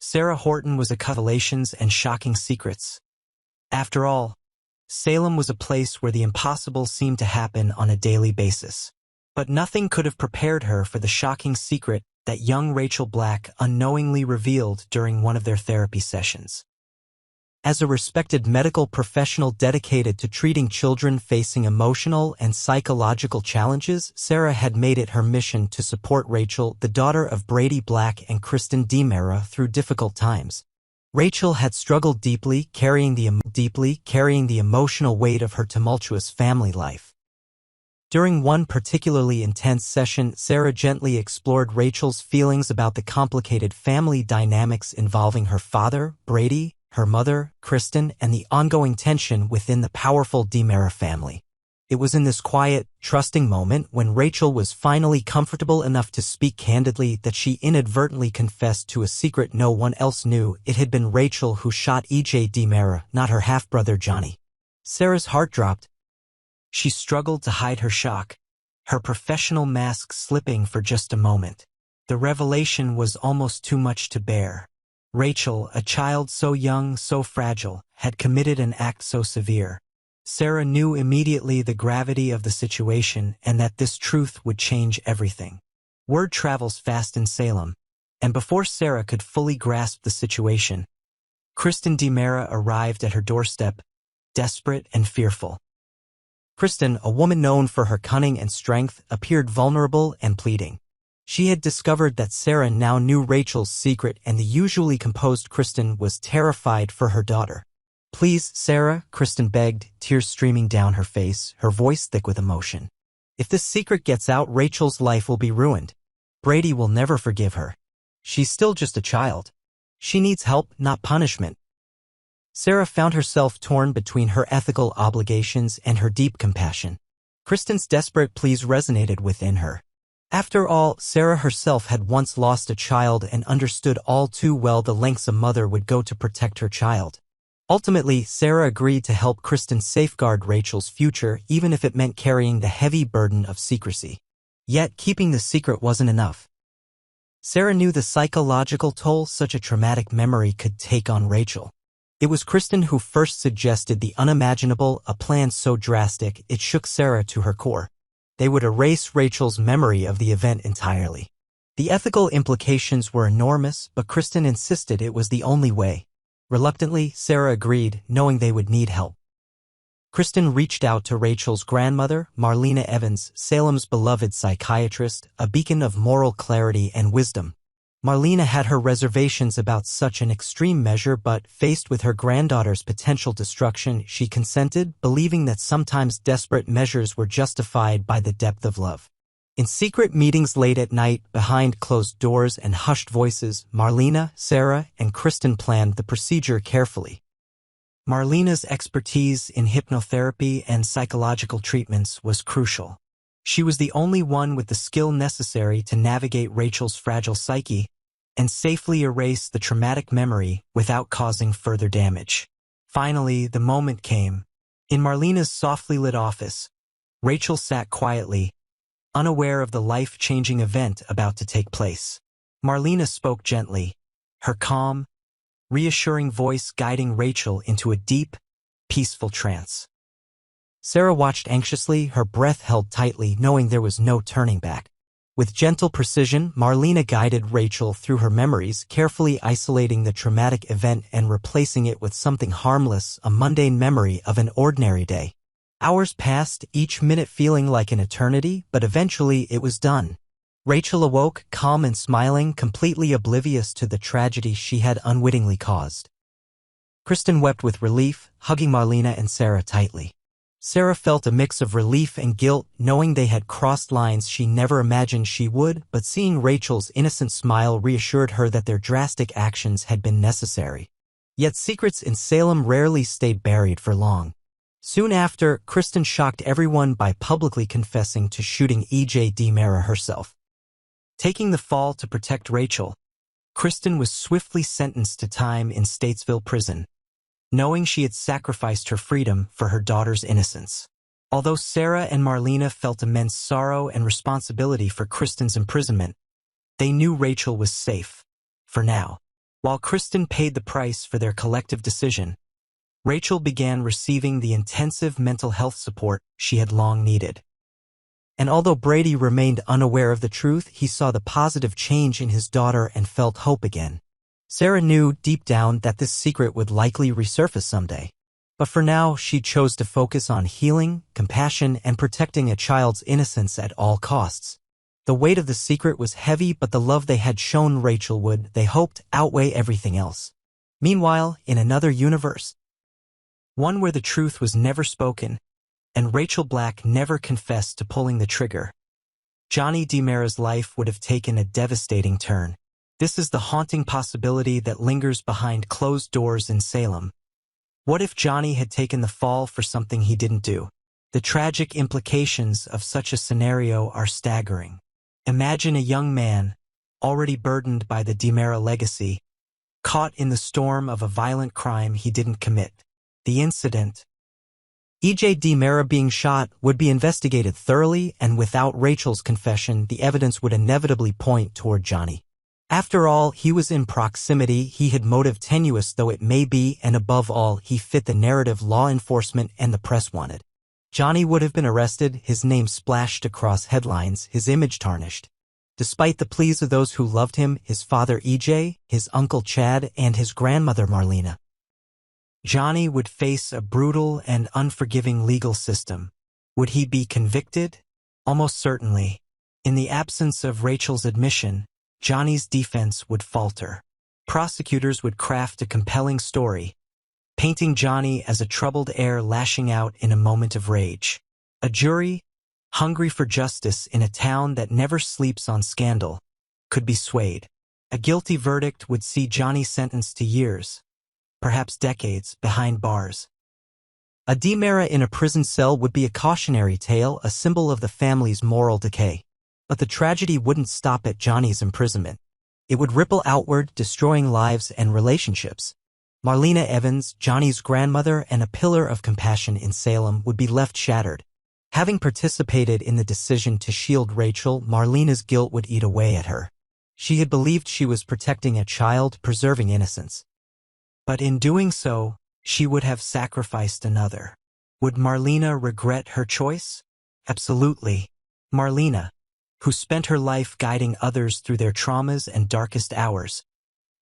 Sarah Horton was a revelations and shocking secrets. After all, Salem was a place where the impossible seemed to happen on a daily basis. But nothing could have prepared her for the shocking secret that young Rachel Black unknowingly revealed during one of their therapy sessions. As a respected medical professional dedicated to treating children facing emotional and psychological challenges, Sarah had made it her mission to support Rachel, the daughter of Brady Black and Kristen DiMera, through difficult times. Rachel had struggled deeply carrying the emotional weight of her tumultuous family life. During one particularly intense session, Sarah gently explored Rachel's feelings about the complicated family dynamics involving her father, Brady, her mother, Kristen, and the ongoing tension within the powerful DiMera family. It was in this quiet, trusting moment when Rachel was finally comfortable enough to speak candidly that she inadvertently confessed to a secret no one else knew. It had been Rachel who shot E.J. DiMera, not her half-brother Johnny. Sarah's heart dropped. She struggled to hide her shock, her professional mask slipping for just a moment. The revelation was almost too much to bear. Rachel, a child so young, so fragile, had committed an act so severe. Sarah knew immediately the gravity of the situation and that this truth would change everything. Word travels fast in Salem, and before Sarah could fully grasp the situation, Kristen DiMera arrived at her doorstep, desperate and fearful. Kristen, a woman known for her cunning and strength, appeared vulnerable and pleading. She had discovered that Sarah now knew Rachel's secret, and the usually composed Kristen was terrified for her daughter. "Please, Sarah," Kristen begged, tears streaming down her face, her voice thick with emotion. "If this secret gets out, Rachel's life will be ruined. Brady will never forgive her. She's still just a child. She needs help, not punishment." Sarah found herself torn between her ethical obligations and her deep compassion. Kristen's desperate pleas resonated within her. After all, Sarah herself had once lost a child and understood all too well the lengths a mother would go to protect her child. Ultimately, Sarah agreed to help Kristen safeguard Rachel's future, even if it meant carrying the heavy burden of secrecy. Yet, keeping the secret wasn't enough. Sarah knew the psychological toll such a traumatic memory could take on Rachel. It was Kristen who first suggested the unimaginable, a plan so drastic it shook Sarah to her core. They would erase Rachel's memory of the event entirely. The ethical implications were enormous, but Kristen insisted it was the only way. Reluctantly, Sarah agreed, knowing they would need help. Kristen reached out to Rachel's grandmother, Marlena Evans, Salem's beloved psychiatrist, a beacon of moral clarity and wisdom. Marlena had her reservations about such an extreme measure, but faced with her granddaughter's potential destruction, she consented, believing that sometimes desperate measures were justified by the depth of love. In secret meetings late at night, behind closed doors and hushed voices, Marlena, Sarah, and Kristen planned the procedure carefully. Marlena's expertise in hypnotherapy and psychological treatments was crucial. She was the only one with the skill necessary to navigate Rachel's fragile psyche and safely erase the traumatic memory without causing further damage. Finally, the moment came. In Marlena's softly lit office, Rachel sat quietly, unaware of the life-changing event about to take place. Marlena spoke gently, her calm, reassuring voice guiding Rachel into a deep, peaceful trance. Sarah watched anxiously, her breath held tightly, knowing there was no turning back. With gentle precision, Marlena guided Rachel through her memories, carefully isolating the traumatic event and replacing it with something harmless, a mundane memory of an ordinary day. Hours passed, each minute feeling like an eternity, but eventually it was done. Rachel awoke, calm and smiling, completely oblivious to the tragedy she had unwittingly caused. Kristen wept with relief, hugging Marlena and Sarah tightly. Sarah felt a mix of relief and guilt, knowing they had crossed lines she never imagined she would, but seeing Rachel's innocent smile reassured her that their drastic actions had been necessary. Yet secrets in Salem rarely stayed buried for long. Soon after, Kristen shocked everyone by publicly confessing to shooting E.J. DiMera herself. Taking the fall to protect Rachel, Kristen was swiftly sentenced to time in Statesville prison, knowing she had sacrificed her freedom for her daughter's innocence. Although Sarah and Marlena felt immense sorrow and responsibility for Kristen's imprisonment, they knew Rachel was safe, for now. While Kristen paid the price for their collective decision, Rachel began receiving the intensive mental health support she had long needed. And although Brady remained unaware of the truth, he saw the positive change in his daughter and felt hope again. Sarah knew deep down that this secret would likely resurface someday. But for now, she chose to focus on healing, compassion, and protecting a child's innocence at all costs. The weight of the secret was heavy, but the love they had shown Rachel would, they hoped, outweigh everything else. Meanwhile, in another universe, one where the truth was never spoken, and Rachel Black never confessed to pulling the trigger, Johnny DiMera's life would have taken a devastating turn. This is the haunting possibility that lingers behind closed doors in Salem. What if Johnny had taken the fall for something he didn't do? The tragic implications of such a scenario are staggering. Imagine a young man, already burdened by the DiMera legacy, caught in the storm of a violent crime he didn't commit. The incident, E.J. DiMera being shot, would be investigated thoroughly, and without Rachel's confession, the evidence would inevitably point toward Johnny. After all, he was in proximity, he had motive, tenuous though it may be, and above all, he fit the narrative law enforcement and the press wanted. Johnny would have been arrested, his name splashed across headlines, his image tarnished. Despite the pleas of those who loved him, his father E.J., his uncle Chad, and his grandmother Marlena, Johnny would face a brutal and unforgiving legal system. Would he be convicted? Almost certainly. In the absence of Rachel's admission, Johnny's defense would falter. Prosecutors would craft a compelling story, painting Johnny as a troubled heir lashing out in a moment of rage. A jury, hungry for justice in a town that never sleeps on scandal, could be swayed. A guilty verdict would see Johnny sentenced to years, perhaps decades, behind bars. A DiMera in a prison cell would be a cautionary tale, a symbol of the family's moral decay. But the tragedy wouldn't stop at Johnny's imprisonment. It would ripple outward, destroying lives and relationships. Marlena Evans, Johnny's grandmother and a pillar of compassion in Salem, would be left shattered. Having participated in the decision to shield Rachel, Marlena's guilt would eat away at her. She had believed she was protecting a child, preserving innocence. But in doing so, she would have sacrificed another. Would Marlena regret her choice? Absolutely. Marlena, who spent her life guiding others through their traumas and darkest hours,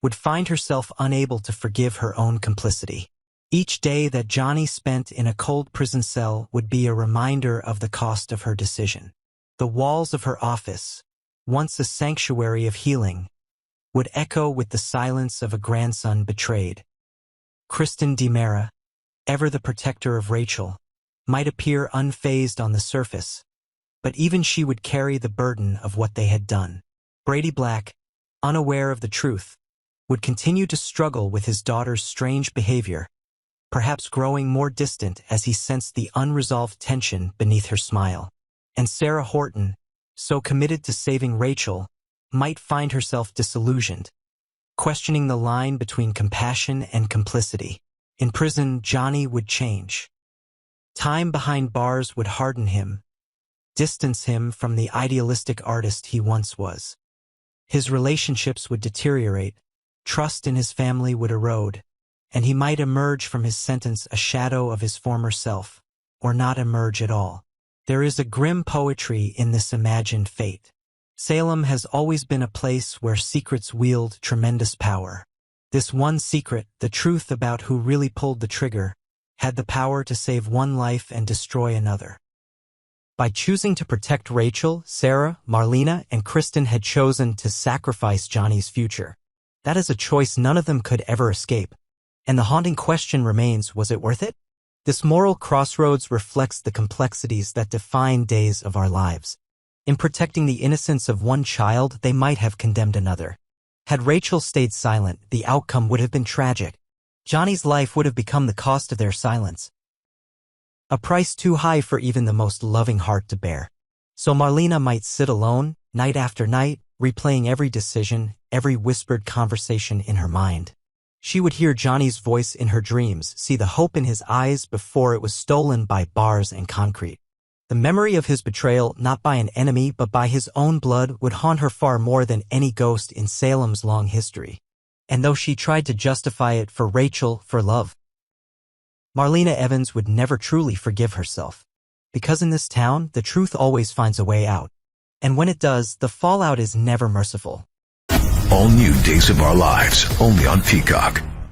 would find herself unable to forgive her own complicity. Each day that Johnny spent in a cold prison cell would be a reminder of the cost of her decision. The walls of her office, once a sanctuary of healing, would echo with the silence of a grandson betrayed. Kristen DiMera, ever the protector of Rachel, might appear unfazed on the surface, but even she would carry the burden of what they had done. Brady Black, unaware of the truth, would continue to struggle with his daughter's strange behavior, perhaps growing more distant as he sensed the unresolved tension beneath her smile. And Sarah Horton, so committed to saving Rachel, might find herself disillusioned, questioning the line between compassion and complicity. In prison, Johnny would change. Time behind bars would harden him, distance him from the idealistic artist he once was. His relationships would deteriorate, trust in his family would erode, and he might emerge from his sentence a shadow of his former self, or not emerge at all. There is a grim poetry in this imagined fate. Salem has always been a place where secrets wield tremendous power. This one secret, the truth about who really pulled the trigger, had the power to save one life and destroy another. By choosing to protect Rachel, Sarah, Marlena, and Kristen had chosen to sacrifice Johnny's future. That is a choice none of them could ever escape. And the haunting question remains, was it worth it? This moral crossroads reflects the complexities that define days of our lives. In protecting the innocence of one child, they might have condemned another. Had Rachel stayed silent, the outcome would have been tragic. Johnny's life would have become the cost of their silence. A price too high for even the most loving heart to bear. So Marlena might sit alone, night after night, replaying every decision, every whispered conversation in her mind. She would hear Johnny's voice in her dreams, see the hope in his eyes before it was stolen by bars and concrete. The memory of his betrayal, not by an enemy but by his own blood, would haunt her far more than any ghost in Salem's long history. and though she tried to justify it for Rachel for love, Marlena Evans would never truly forgive herself. Because in this town, the truth always finds a way out. And when it does, the fallout is never merciful. All new Days of Our Lives, only on Peacock.